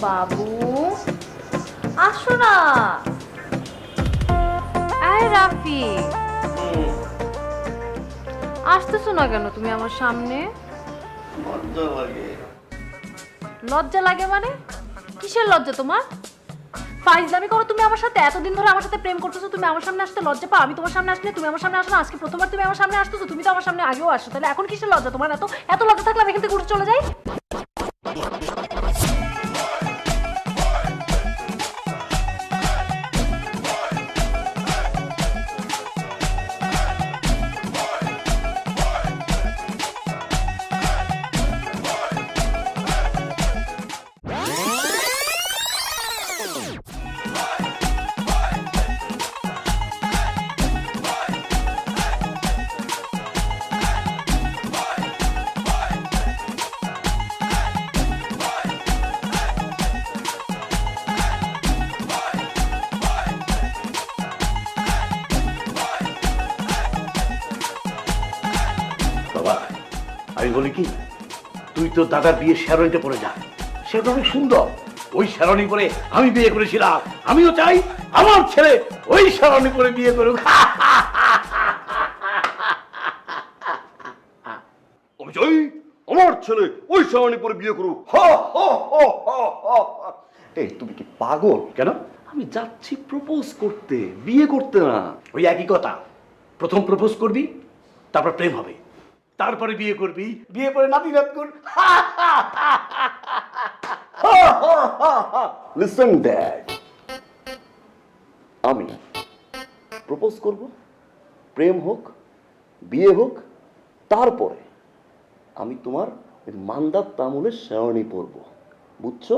বাবু আসো না। এই রাফি, আসতেছো না কেন তুমি আমার সামনে? লজ্জা লাগে। লজ্জা লাগে মানে? কিসের লজ্জা তোমার? ফাইজলামি করো তুমি আমার সাথে? এতদিন ধরে আমার সাথে প্রেম করতেছো, তুমি আমার সামনে আসতে লজ্জা পাও? আমি তোমার সামনে আসলে তুমি আমার সামনে আসো না? আজকে প্রথমবার তুমি আমার সামনে আসতেছো, তুমি তো আমার সামনে আগেও আসো, তাহলে এখন কিসের লজ্জা তোমার? এত লজ্জা থাকলে আমি এখান থেকে উঠে চলে যাই। বাবা, আমি বলি কি, তুই তো দাদার বিয়ে শেরওয়ানিতে পরে যা, সেটা অনেক সুন্দর। ওই শেরওয়ানি পরে আমি বিয়ে করেছিলাম, আমিও চাই আমার ছেলে ওই শেরওয়ানি পরে বিয়ে করুক। আমি চাই আমার ছেলে ওই শেরওয়ানি পরে বিয়ে করুক। এই তুমি কি পাগল? কেন? আমি যাচ্ছি প্রপোজ করতে, বিয়ে করতে না। ওই একই কথা, প্রথম প্রপোজ করবি, তারপর প্রেম হবে, তারপরে বিয়ে করবি, বিয়ে করে নাতি নাত কর। লিসেন ড্যাড, আমি প্রপোজ করব, প্রেম হোক, বিয়ে হোক, তারপরে আমি তোমার ওই মান্দার তামুলের শেরওয়ানি পরব, বুঝছো?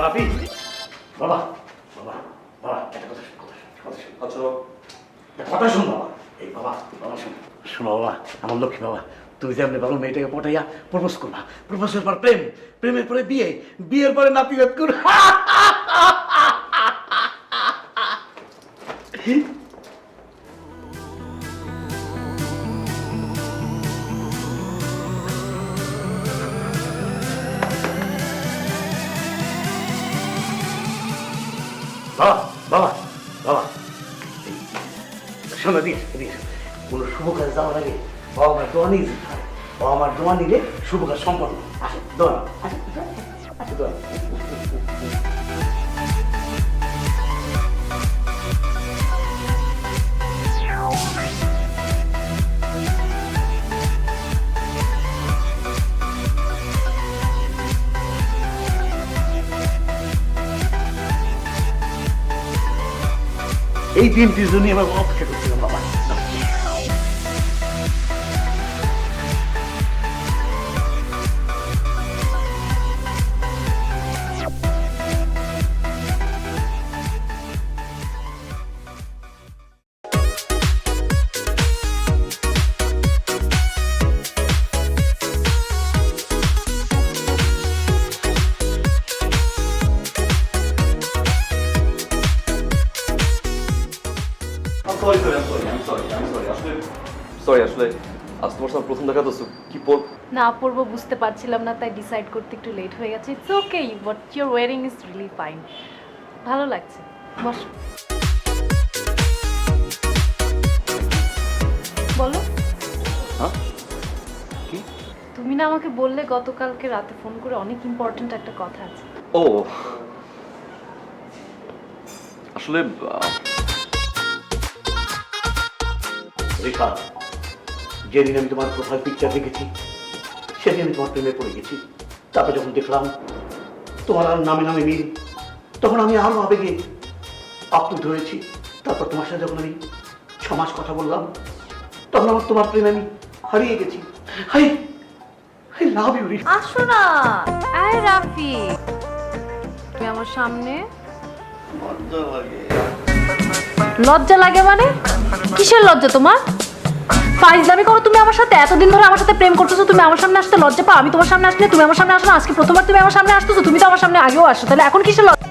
রাফি, বাবা বাবা বাবা, একটা কথা শোন, কথা শোন, আচ্ছা, একটা কথা শোন বাবা। এই বাবা, বাবা শোন, শোনো বাবা, আমার লক্ষ্মী বাবা, তুমি যেমনি ভালো মেয়েটাকে পটাইয়া প্রপোজ করবা, প্রপোজের পর প্রেম, প্রেমের পরে বিয়ে, বিয়ের পরে নাতি নাত কর। বাবা বাবা বাবা, শোনো দিস দিস, কোনো শুভ কাজ যাওয়ার আগে বাবা আমার দোয়া নিয়ে যেতে হয়। বাবা আমার দোয়া নিলে শুভ কাজ সম্পন্ন। আসে দোয়া, আসে আসে দোয়া। এই দিনটির জন্য আমার অপেক্ষা করছিলাম বাবা। সরি আসলে আজ তোমার সাথে প্রথম দেখা তো, কি পর না পড়বো বুঝতে পারছিলাম না, তাই ডিসাইড করতে একটু লেট হয়ে গেছে। It's okay, what your wearing is really fine, ভালো লাগছে। বসো, বলো। হ্যাঁ কি? তুমি না আমাকে বললে গতকালকে রাতে ফোন করে অনেক ইম্পর্ট্যান্ট একটা কথা আছে। ও আসলে রেখা, যেদিন আমি তোমার প্রোফাইল পিকচার দেখেছি সেদিন আমি তোমার প্রেমে পড়ে গেছি। তারপর যখন দেখলাম তোমার আর নামে নামে মিল, তখন আমি আরো আবেগে আপ্লুত হয়েছি। তারপর তোমার সাথে যখন আমি 6 মাস কথা বললাম, তখন আমার তোমার প্রেমে আমি হারিয়ে গেছি। Hi I love you Rifa. আসো না। এই রাফি, তুমি আমার সামনে। লজ্জা লাগে। লজ্জা লাগে মানে? কিসের লজ্জা তোমার? ফাইজলামি করো তুমি আমার সাথে, এতদিন ধরে আমার সাথে প্রেম করতেছো, তুমি আমার সামনে আসতে লজ্জা পাও, আমি তোমার সামনে আসলে তুমি আমার সামনে আসো না, আজকে প্রথমবার তুমি আমার সামনে আসতেছো, তুমি তো আমার সামনে আগেও আসো, তাহলে এখন কিসের লজ্জা?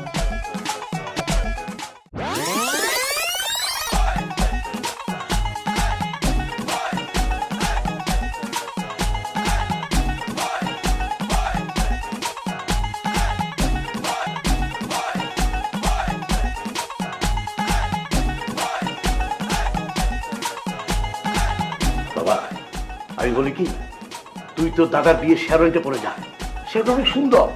বাবা আমি বলি কি, তুই তো দাদার বিয়ে শেরওয়ানিতে পরে যা, সেটা অনেক সুন্দর।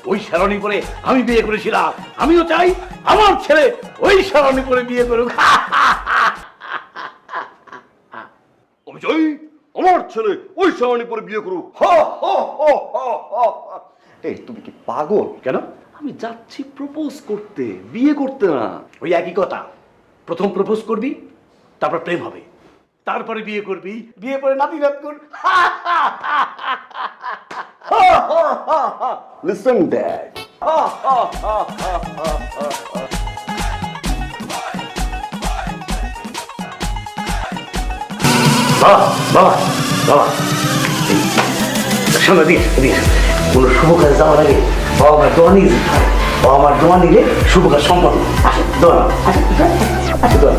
ওই শেরওয়ানি পরে আমি বিয়ে করেছিলাম, আমিও চাই আমার ছেলে ওই শেরওয়ানি পরে বিয়ে করুক। আমি চাই আমার ছেলে ওই শেরওয়ানি পরে বিয়ে করুক। এই তুমি কি পাগল? কেন? আমি যাচ্ছি প্রপোজ করতে, বিয়ে করতে না। ওই একই কথা, প্রথম প্রপোজ করবি, তারপর প্রেম হবে, তারপরে বিয়ে করবি, বিয়ে করে নাতি নাত কর। লিসেন ড্যাড, বাবা বাবা বাবা, শোনো দিস দিস, কোনো শুভ কাজে যাওয়ার আগে বাবা আমার দোয়া নিয়ে যেতে হয়। বাবা আমার দোয়া নিলে শুভ কাজ সম্পন্ন। আসো দোয়া নাও, আসো দোয়া।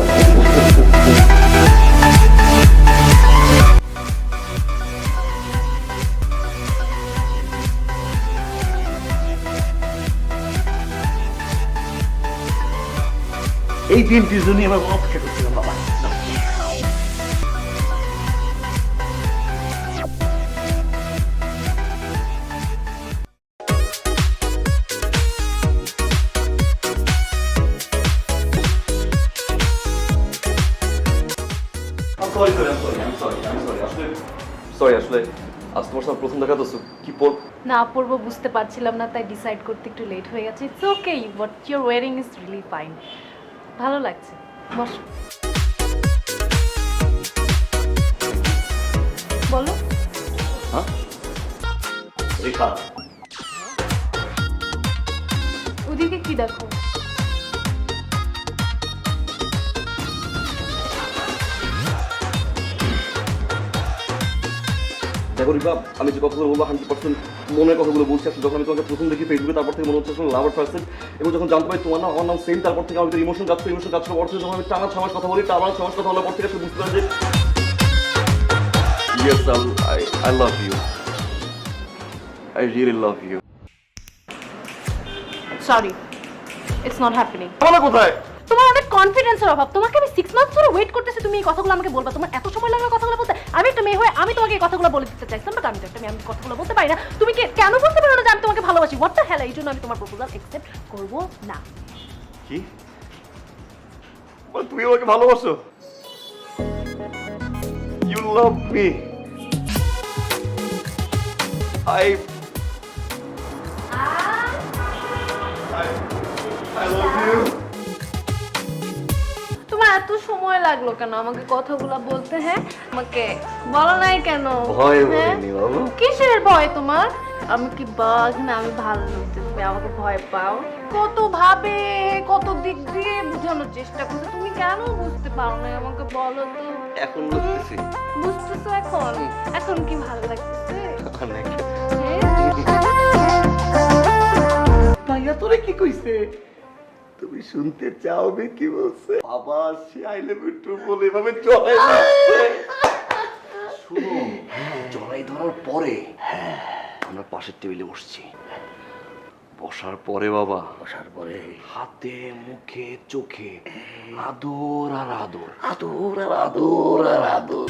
এই দিনটির জন্য আমার অপেক্ষা করছিলাম বাবা। সরি আসলে আজ তোমার সাথে প্রথম দেখা তো কি পর না পড়বো বুঝতে পারছিলাম না, তাই ডিসাইড করতে একটু লেট হয়ে গেছে। It's okay, but your wearing is really fine, ভালো লাগছে। বস, বলো। হ্যাঁ রেখা, ওদিকে কি দেখো? দেখো রিপা, আমি যে কথাগুলো বলবো 100% মনের কথাগুলো বলছি। আসলে যখন আমি তোমাকে প্রথম দেখি ফেসবুকে, তারপর থেকে মনে হচ্ছে লাভার পার্সন, এবং যখন জানতে পারি তোমার নাম আমার নাম সেম, তারপর থেকে আমি ইমোশন কাজ করার পর থেকে যখন আমি টানা 6 মাস কথা বলি, টানা 6 মাস কথা বলার পর থেকে আসলে বুঝতে পারি যে yes I love you, I really love you. Sorry, it's not happening. আমার কোথায়? তোমার অনেক কনফিডেন্সের অভাব। তোমাকে আমি 6 মান্থ ধরে ওয়েট করতেছি, তুমি এই কথাগুলো আমাকে বলবা। তোমার এত সময় লাগবে কথাগুলো বলতে? আমি একটা মেয়ে হয়ে আমি তোমাকে এই কথাগুলো বলে দিতে চাইছিলাম, বাট আমি তো একটা মেয়ে, আমি কথাগুলো বলতে পারি না। তুমি কেন বলতে পারো না যে আমি তোমাকে ভালোবাসি? What the hell! এই জন্য আমি তোমার প্রপোজাল অ্যাকসেপ্ট করব না। কি তুমি আমাকে ভালোবাসো? You love me? I love you. তোমার এত সময় লাগলো কেন আমাকে কথাগুলো বলতে? হ্যাঁ, আমাকে বলো নাই কেন? ভয় হ্যাঁ? বলিনি বাবু। কিসের ভয় তোমার? আমি কি বাঘ না আমি ভাল্লুক যে তুমি আমাকে ভয় পাও? কত ভাবে, কত দিক দিয়ে বোঝানোর চেষ্টা করছো, তুমি কেন বুঝতে পারো না? আমাকে বলো তো। এখন বুঝতেছি। বুঝতেছো এখন? এখন কি ভালো লাগতেছে? অনেক। ভাইয়া তোরে কি কইছে? তুমি শুনতে চাও কি বলছে? বাবা say I love you two বলে এভাবে জড়াই ধরছে। শুনো, জড়াই ধরার পরে আমরা পাশের টেবিলে বসছি, বসার পরে বাবা, বসার পরে হাতে মুখে চোখে আদর আর আদর, আদর আর আদর আর আদর।